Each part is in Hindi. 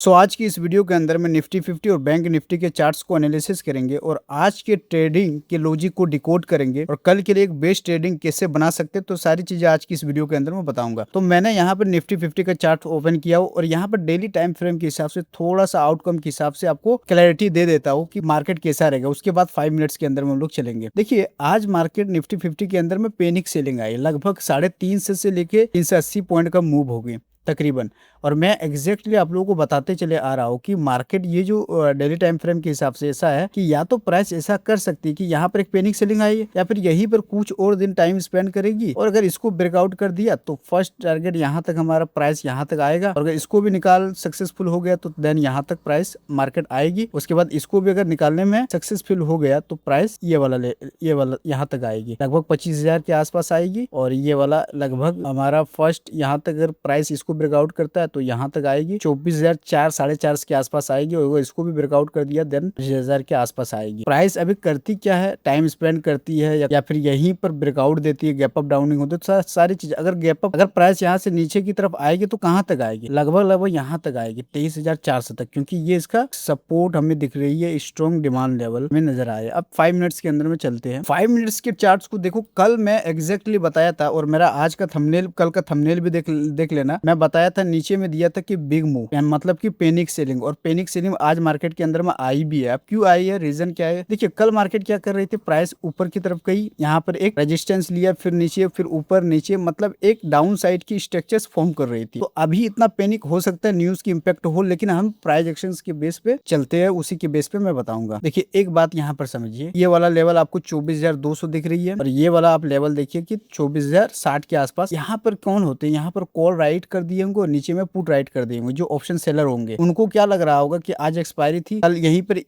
आज की इस वीडियो के अंदर में निफ्टी 50 और बैंक निफ्टी के चार्ट्स को एनालिसिस करेंगे और आज के ट्रेडिंग के लॉजिक को डिकोड करेंगे और कल के लिए एक बेस्ट ट्रेडिंग कैसे बना सकते हैं। तो सारी चीजें आज की इस वीडियो के अंदर मैं बताऊंगा। तो मैंने यहाँ पर निफ्टी 50 का चार्ट ओपन किया और यहाँ पर डेली टाइम फ्रेम के हिसाब से थोड़ा सा आउटकम के हिसाब से आपको क्लैरिटी दे देता हूँ कि मार्केट कैसा रहेगा। उसके बाद 5 मिनट्स के अंदर में हम लोग चलेंगे। देखिए, आज मार्केट निफ्टी 50 के अंदर में पेनिक सेलिंग आई, लगभग 350 से लेके 380 पॉइंट का मूव हो गई तकरीबन। और मैं एग्जैक्टली आप लोगों को बताते चले आ रहा हूँ कि मार्केट ये जो डेली टाइम फ्रेम के हिसाब से ऐसा है कि या तो प्राइस ऐसा कर सकती है कि यहाँ पर एक पेनिक सेलिंग आई है या फिर यहीं पर कुछ और दिन टाइम स्पेंड करेगी और अगर इसको ब्रेकआउट कर दिया तो फर्स्ट टारगेट यहाँ तक हमारा प्राइस यहाँ तक आएगा और अगर इसको भी निकाल सक्सेसफुल हो गया तो देन यहाँ तक प्राइस मार्केट आएगी। उसके बाद इसको भी अगर निकालने में सक्सेसफुल हो गया तो प्राइस ये वाला यहाँ तक आएगी, लगभग 25,000 के आसपास आएगी और ये वाला लगभग हमारा फर्स्ट यहाँ तक अगर प्राइस इसको ब्रेकआउट करता है तो यहाँ तक आएगी 24,400 450 के आसपास आएगी और इसको भी ब्रेकआउट कर दिया देन 25,000 के आसपास आएगी। प्राइस अभी करती क्या है, टाइम स्पेंड करती है या फिर यहीं पर ब्रेकआउट देती है, गैप अप डाउनिंग होती है। तो सारी चीज अगर प्राइस यहाँ से नीचे की तरफ आएगी तो कहाँ तक आएगी, लगभग यहाँ तक आएगी 23,400 तक, क्योंकि ये इसका सपोर्ट हमें दिख रही है, स्ट्रॉन्ग डिमांड लेवल में नजर आया। अब 5 मिनट्स के अंदर में चलते हैं। 5 मिनट्स के चार्ट्स को देखो, कल मैं एग्जैक्टली बताया था और मेरा आज का थंबनेल, कल का थंबनेल भी देख लेना। मैं बताया था, नीचे में दिया था कि बिग मूव मतलब कि पेनिक सेलिंग, और पेनिक सेलिंग आज मार्केट के अंदर में आई भी है। अब क्यों आई है, रीजन क्या है? देखिए, कल मार्केट क्या कर रही थी, प्राइस ऊपर की तरफ गई, यहाँ पर एक रेजिस्टेंस लिया, फिर नीचे, फिर ऊपर नीचे, मतलब एक डाउन साइड की स्ट्रक्चर्स फॉर्म कर रही थी। तो अभी इतना पेनिक हो सकता है, न्यूज की इंपैक्ट हो, लेकिन हम प्राइस एक्शंस के बेस पे चलते हैं, उसी के बेस पे मैं बताऊंगा। देखिए, एक बात यहाँ पर समझिए, ये वाला लेवल आपको 24,200 दिख रही है और ये वाला आप लेवल देखिए कि 24,060 के आसपास। यहाँ पर कौन होते हैं, यहाँ पर कॉल राइट कर दिए होंगे और नीचे में पुट राइट कर दिए होंगे। जो ऑप्शन सेलर होंगे उनको क्या लग रहा होगा कि आज एक्सपायरी थी, कल यहीं पर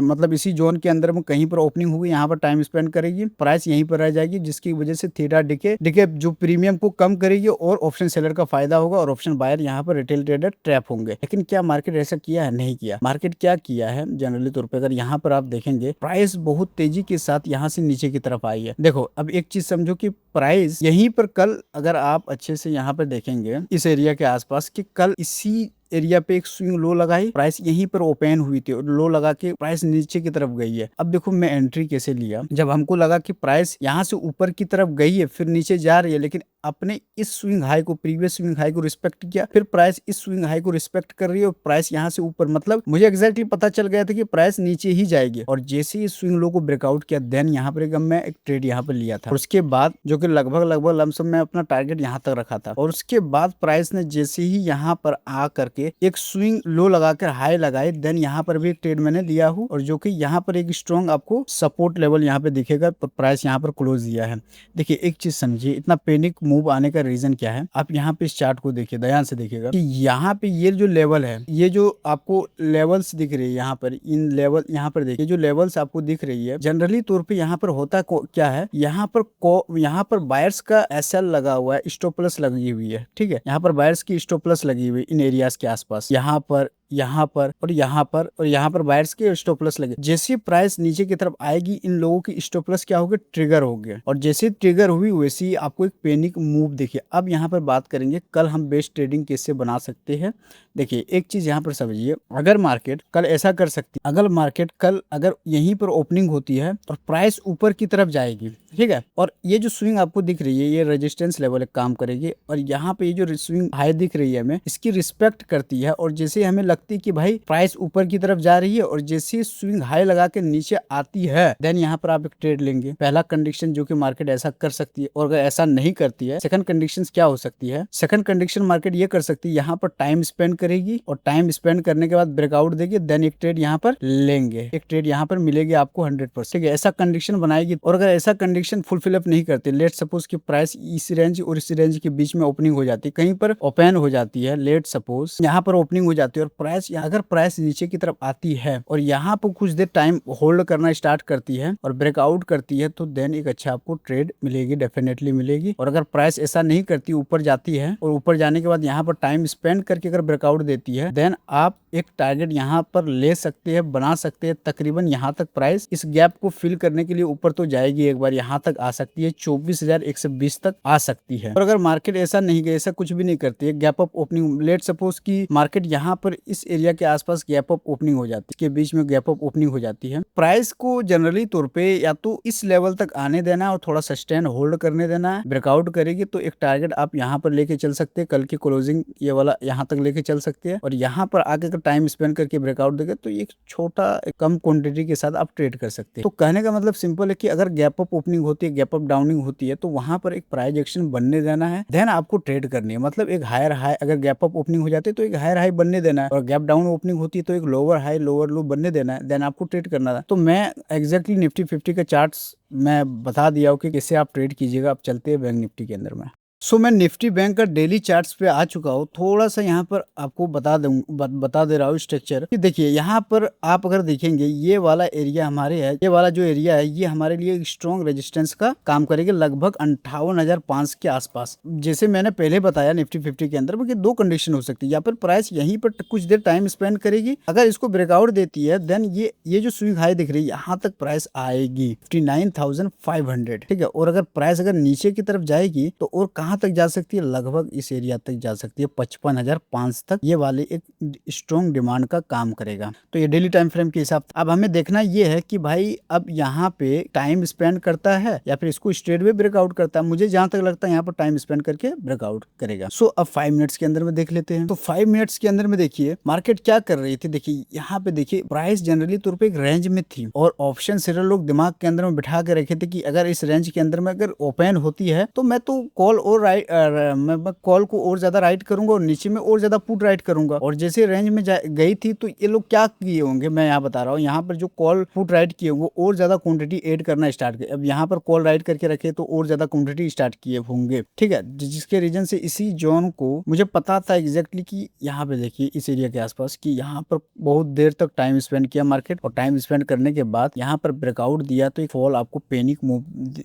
मतलब इसी जोन के अंदर में कहीं पर ओपनिंग होगी, यहाँ पर टाइम स्पेंड करेगी, प्राइस यहीं पर रह जाएगी, जिसकी वजह से थीटा डिके जो प्रीमियम को कम करेगी और ऑप्शन सेलर का फायदा होगा और ऑप्शन बायर यहाँ पर रिटेल ट्रेडर ट्रैप होंगे। लेकिन क्या मार्केट ऐसा किया है? नहीं किया। मार्केट क्या किया है जनरली तौर पर, अगर यहाँ पर आप देखेंगे, प्राइस बहुत तेजी के साथ यहाँ से नीचे की तरफ आई है। देखो, अब एक चीज समझो कि प्राइस यहीं पर कल, अगर आप अच्छे से यहाँ पर देखेंगे इस एरिया के आसपास, कि कल इसी एरिया पे एक स्विंग लो लगाई, प्राइस यहीं पर ओपन हुई थी और लो लगा के प्राइस नीचे की तरफ गई है। अब देखो, मैं एंट्री कैसे लिया, जब हमको लगा कि प्राइस यहाँ से ऊपर की तरफ गई है, फिर नीचे जा रही है, लेकिन अपने इस स्विंग हाई को, प्रीवियस स्विंग हाई को रिस्पेक्ट किया, फिर प्राइस इस स्विंग हाई को रिस्पेक्ट कर रही है और प्राइस यहाँ से ऊपर, मतलब मुझे एग्जैक्टली पता चल गया था कि प्राइस नीचे ही जाएगी। और जैसे ही स्विंग लो को ब्रेकआउट किया, देन यहाँ पर मैं एक ट्रेड यहाँ पर लिया था और उसके बाद, जो कि लगभग लमसम मैं अपना टारगेट यहाँ तक रखा था, और उसके बाद प्राइस ने जैसे ही यहाँ पर आ करके एक स्विंग लो लगाकर हाई लगाए, देन यहाँ पर भी एक ट्रेड मैंने लिया हूँ और जो कि यहाँ पर एक स्ट्रॉन्ग आपको सपोर्ट लेवल यहाँ पे दिखेगा, प्राइस यहाँ पर क्लोज दिया है। देखिए, एक चीज समझिए, इतना पेनिक मूव आने का रीजन क्या है। आप यहाँ पे इस चार्ट को देखिए, ध्यान से देखिएगा कि यहाँ पे ये जो लेवल है, ये जो आपको लेवल्स दिख रही है यहाँ पर, इन लेवल यहाँ पर देखिए, जो लेवल्स आपको दिख रही है, जनरली तौर पे यहाँ पर होता क्या है, यहाँ पर बायर्स का एसएल लगा हुआ है, स्टॉप लॉस लगी हुई है, ठीक है। यहाँ पर बायर्स की स्टॉप लॉस लगी हुई इन एरियाज के आसपास, यहाँ पर और यहाँ पर बायर्स के स्टॉप लॉस लगे। जैसे प्राइस नीचे की तरफ आएगी, इन लोगों की स्टॉप लॉस क्या होगी, ट्रिगर हो गया, और जैसे ट्रिगर हुई वैसे ही आपको एक पेनिक मूव देखिए। अब यहाँ पर बात करेंगे कल हम बेस्ट ट्रेडिंग कैसे बना सकते हैं। देखिए, एक चीज यहाँ पर समझिए, अगर मार्केट कल ऐसा कर सकती है, अगर मार्केट कल अगर यहीं पर ओपनिंग होती है और प्राइस ऊपर की तरफ जाएगी, ठीक है, और ये जो स्विंग आपको दिख रही है, ये रेजिस्टेंस लेवल काम करेगी और यहाँ पे ये जो स्विंग हाई दिख रही है हमें, इसकी रिस्पेक्ट करती है और जैसे हमें लगती है कि भाई प्राइस ऊपर की तरफ जा रही है और जैसे स्विंग हाई लगा के नीचे आती है, देन यहाँ पर आप एक ट्रेड लेंगे। पहला कंडीशन जो कि मार्केट ऐसा कर सकती है, और अगर ऐसा नहीं करती है, सेकंड कंडीशन क्या हो सकती है? सेकंड कंडीशन मार्केट ये कर सकती है, यहाँ पर टाइम स्पेंड करेगी और टाइम स्पेंड करने के बाद ब्रेकआउट देगी, देन एक ट्रेड यहाँ पर लेंगे, एक ट्रेड यहाँ पर मिलेगी आपको 100%, ठीक है। ऐसा कंडीशन बनाएगी और अगर ऐसा कंडीशन फुलफिल अप नहीं करती, लेट सपोज कि प्राइस इस रेंज और इस रेंज के बीच में ओपनिंग हो जाती है, कहीं पर ओपन हो जाती है, लेट सपोज यहाँ पर ओपनिंग हो जाती है और प्राइस, अगर प्राइस नीचे की तरफ आती है और यहाँ पर कुछ देर टाइम होल्ड करना स्टार्ट करती है और ब्रेकआउट करती है, तो देन एक अच्छा आपको ट्रेड मिलेगी, डेफिनेटली मिलेगी। और अगर प्राइस ऐसा नहीं करती, ऊपर जाती है और ऊपर जाने के बाद यहाँ पर टाइम स्पेंड करके अगर ब्रेकआउट देती है, देन आप एक टारगेट यहाँ पर ले सकते हैं, बना सकते हैं। तकरीबन यहाँ तक प्राइस इस गैप को फिल करने के लिए ऊपर तो जाएगी, एक बार यहाँ यहाँ तक आ सकती है, 24,120 तक आ सकती है। और अगर मार्केट ऐसा नहीं गया, ऐसा कुछ भी नहीं करती है, gap up opening, let suppose की मार्केट यहाँ पर इस एरिया के आसपास गैप अप ओपनिंग हो जाती है, इसके बीच में गैप अप ओपनिंग हो जाती है, प्राइस को जनरली तौर पे या तो इस लेवल तक आने देना है और थोड़ा सस्टेन होल्ड करने देना है। ब्रेकआउट करेगी तो एक टारगेट आप यहाँ पर लेके चल सकते हैं, कल की क्लोजिंग ये वाला यहाँ तक लेके चल सकते हैं, और यहाँ पर आगे का टाइम स्पेंड करके ब्रेकआउट देगा तो एक छोटा कम क्वांटिटी के साथ आप ट्रेड कर सकते हैं। तो कहने का मतलब सिंपल है कि अगर गैप अप ओपनिंग होती है, गैप अप डाउनिंग होती है, तो वहां पर एक प्राइस एक्शन बनने देना है, देन आपको ट्रेड करनी है। मतलब एक हायर हाई, अगर गैप अप ओपनिंग हो जाती है तो एक हायर हाई बनने देना है, और गैप डाउन ओपनिंग होती है तो एक लोअर हाई लोअर लो बनने देना है, देन आपको ट्रेड करना है। तो मैं एग्जैक्टली निफ्टी 50 के चार्ट्स मैं बता दिया हूँ कि कैसे आप ट्रेड कीजिएगा। आप चलते हैं बैंक निफ्टी के अंदर में। मैं निफ्टी बैंक का डेली चार्ट्स पे आ चुका हूँ। थोड़ा सा यहाँ पर आपको बता दे रहा हूँ स्ट्रक्चर कि देखिए यहाँ पर आप अगर देखेंगे ये वाला एरिया हमारे है, ये वाला जो एरिया है ये हमारे लिए एक स्ट्रॉन्ग रेजिस्टेंस का काम करेगा, लगभग 58,500 के आसपास। जैसे मैंने पहले बताया निफ्टी 50 के अंदर में कि दो कंडीशन हो सकती है, या फिर प्राइस यहीं पर कुछ देर टाइम स्पेंड करेगी, अगर इसको ब्रेकआउट देती है देन ये जो स्विंग हाई दिख रही है यहाँ तक प्राइस आएगी 59,500, ठीक है। और अगर प्राइस अगर नीचे की तरफ जाएगी तो और कहाँ तक जा सकती है, लगभग इस एरिया तक जा सकती है, 55,500 तक ये वाले एक स्ट्रॉन्ग डिमांड का काम करेगा। तो ये डेली टाइम फ्रेम के हिसाब अब हमें देखना ये है कि भाई अब यहाँ पे टाइम स्पेंड करता है या फिर इसको स्ट्रेट वे ब्रेकआउट करता है। मुझे जहां तक लगता है यहाँ पर टाइम स्पेंड करके ब्रेकआउट करेगा। अब 5 मिनट्स के अंदर में देख लेते हैं। तो 5 मिनट्स के अंदर में देखिए मार्केट क्या कर रही थी। देखिए यहाँ पे देखिए प्राइस जनरली तौर पे एक रेंज में थी, और ऑप्शन सेलर लोग दिमाग के अंदर में बिठा के रखे थे कि अगर इस रेंज के अंदर में अगर ओपन होती है तो मैं तो कॉल और मैं कॉल को और ज्यादा राइट करूंगा और नीचे में और ज्यादा पुट राइट करूंगा। और जैसे रेंज में गई थी तो ये लोग क्या किए होंगे, मैं यहाँ बता रहा हूँ, यहाँ पर जो कॉल पुट राइट किए होंगे और ज्यादा क्वांटिटी ऐड करना स्टार्ट किए। अब यहाँ पर कॉल राइट करके रखे तो और ज्यादा क्वांटिटी स्टार्ट किए होंगे, ठीक है, जिसके रीजन से इसी जोन को मुझे पता था एग्जैक्टली कि यहाँ पे देखिए इस एरिया के आसपास कि यहाँ पर बहुत देर तक टाइम स्पेंड किया मार्केट, और टाइम स्पेंड करने के बाद यहाँ पर ब्रेकआउट दिया तो एक फॉल आपको पैनिक मूव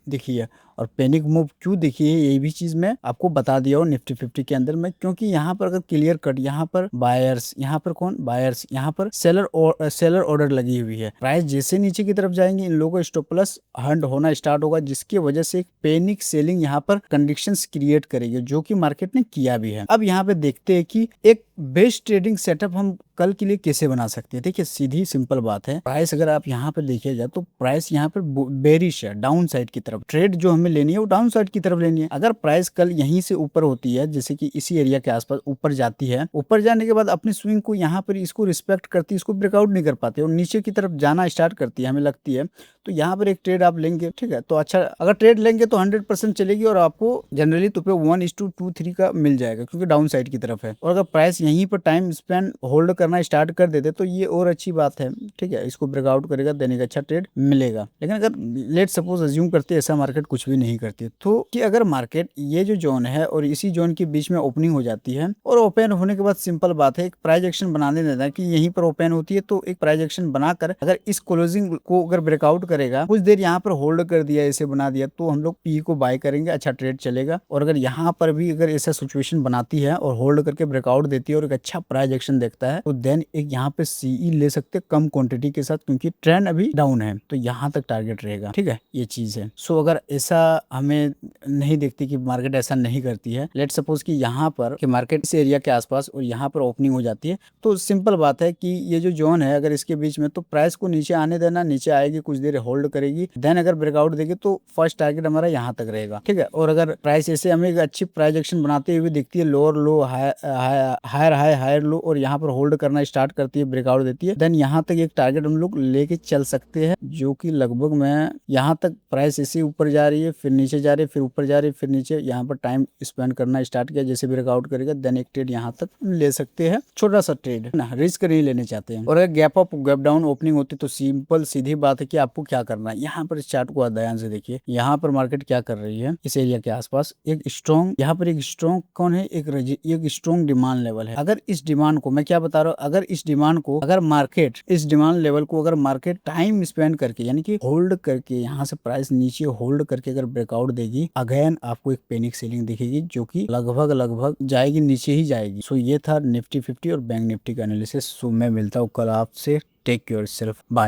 दिखी है। और पैनिक मूव क्यों दिखी है ये भी चीज मैं आपको बता दिया हूँ निफ्टी 50 के अंदर में, क्योंकि यहाँ पर अगर क्लियर कट यहाँ पर बायर्स, यहाँ पर कौन बायर्स, यहाँ पर सेलर ऑर्डर लगी हुई है। प्राइस जैसे नीचे की तरफ जाएंगे इन लोगों को स्टॉप लॉस हंट होना स्टार्ट होगा, जिसकी वजह से एक पैनिक सेलिंग यहाँ पर कंडीशंस क्रिएट करेगी, जो कि मार्केट ने किया भी है। अब यहाँ पे देखते हैं कि एक बेस्ट ट्रेडिंग सेटअप हम कल के लिए कैसे बना सकते हैं। देखिए सीधी सिंपल बात है, प्राइस अगर आप यहाँ पर देखिए जाए तो प्राइस यहाँ पर बेरिश है, डाउन साइड की तरफ ट्रेड जो हमें लेनी है वो डाउन साइड की तरफ लेनी है। अगर प्राइस कल यहीं से ऊपर होती है, जैसे कि इसी एरिया के आसपास ऊपर जाती है, ऊपर जाने के बाद अपनी स्विंग को यहाँ पर इसको रिस्पेक्ट करती है, इसको ब्रेकआउट नहीं कर पाते और नीचे की तरफ जाना स्टार्ट करती है हमें लगती है, तो यहाँ पर एक ट्रेड आप लेंगे, ठीक है। तो अच्छा अगर ट्रेड लेंगे तो 100% चलेगी और आपको जनरली तो पे 1:2-3 का मिल जाएगा, क्योंकि डाउन साइड की तरफ है। और अगर प्राइस यहीं पर टाइम स्पेंड होल्ड करना स्टार्ट कर देते तो ये और अच्छी बात है, ठीक है, इसको ब्रेकआउट करेगा, देने का अच्छा ट्रेड मिलेगा। लेकिन अगर लेट सपोज अज्यूम करते ऐसा मार्केट कुछ भी नहीं करती, तो कि अगर मार्केट ये जो जोन है और इसी जोन के बीच में ओपनिंग हो जाती है, और ओपन होने के बाद सिंपल बात है एक प्राइस एक्शन बनाने देना है कि यहीं पर ओपन होती है, तो एक प्राइस एक्शन बनाकर अगर इस क्लोजिंग को अगर ब्रेकआउट करेगा, कुछ देर यहाँ पर होल्ड कर दिया, ऐसे बना दिया, तो हम लोग पी को बाय करेंगे, अच्छा ट्रेड चलेगा। और अगर यहाँ पर भी अगर ऐसा सिचुएशन बनाती है और होल्ड करके ब्रेकआउट देती है और एक अच्छा प्राइस एक्शन देखता है, तो देन एक यहाँ पे सीई ले सकते कम क्वांटिटी के साथ, क्योंकि ट्रेंड अभी डाउन है, तो यहाँ तक टारगेट रहेगा, ठीक है, ये चीज है। अगर ऐसा हमें नहीं देखती कि मार्केट ऐसा नहीं करती है, लेट सपोज कि यहाँ पर कि मार्केट इस एरिया के आसपास और यहाँ पर ओपनिंग हो जाती है, तो सिंपल बात है कि ये जो जोन है अगर इसके बीच में, तो प्राइस को नीचे आने देना, नीचे आएगी, कुछ देर होल्ड करेगी, देन अगर ब्रेकआउट देगी तो फर्स्ट टारगेट हमारा यहाँ तक रहेगा, ठीक है। और अगर प्राइस ऐसे हमें एक अच्छी प्राइस एक्शन बनाते हुए दिखती है, lower low higher high higher low, और यहाँ पर होल्ड करना स्टार्ट करती है, ब्रेकआउट देती है, देन यहाँ तक एक टारगेट हम लोग लेके चल सकते हैं, जो कि लगभग मैं यहाँ तक प्राइस ऐसे ऊपर जा रही है, फिर नीचे जा रही है, फिर ऊपर जा रही है, फिर नीचे, यहाँ पर टाइम स्पेंड करना स्टार्ट किया, जैसे ब्रेकआउट करेगा देन एक ट्रेड यहाँ तक ले सकते हैं, छोटा सा ट्रेड ना, रिस्क नहीं लेने चाहते हैं। और अगर gap up gap down opening होती तो सिंपल सीधी बात है कि आपको क्या करना है। यहाँ पर इस चार्ट को ध्यान से देखिए, यहाँ पर मार्केट क्या कर रही है, इस एरिया के आसपास एक स्ट्रॉन्ग, यहाँ पर एक स्ट्रॉन्ग कौन है, एक स्ट्रॉन्ग डिमांड लेवल है। अगर इस डिमांड को, मैं क्या बता रहा हूँ, अगर इस डिमांड को, अगर मार्केट इस डिमांड लेवल को अगर मार्केट टाइम स्पेंड करके यानी कि होल्ड करके यहाँ से प्राइस नीचे होल्ड करके अगर ब्रेकआउट देगी, अगेन आपको एक पैनिक सेलिंग दिखेगी, जो कि लगभग जाएगी, नीचे ही जाएगी। ये था निफ्टी 50 और बैंक निफ्टी का एनालिसिस। मैं मिलता हूँ कल आपसे। Take care self, bye.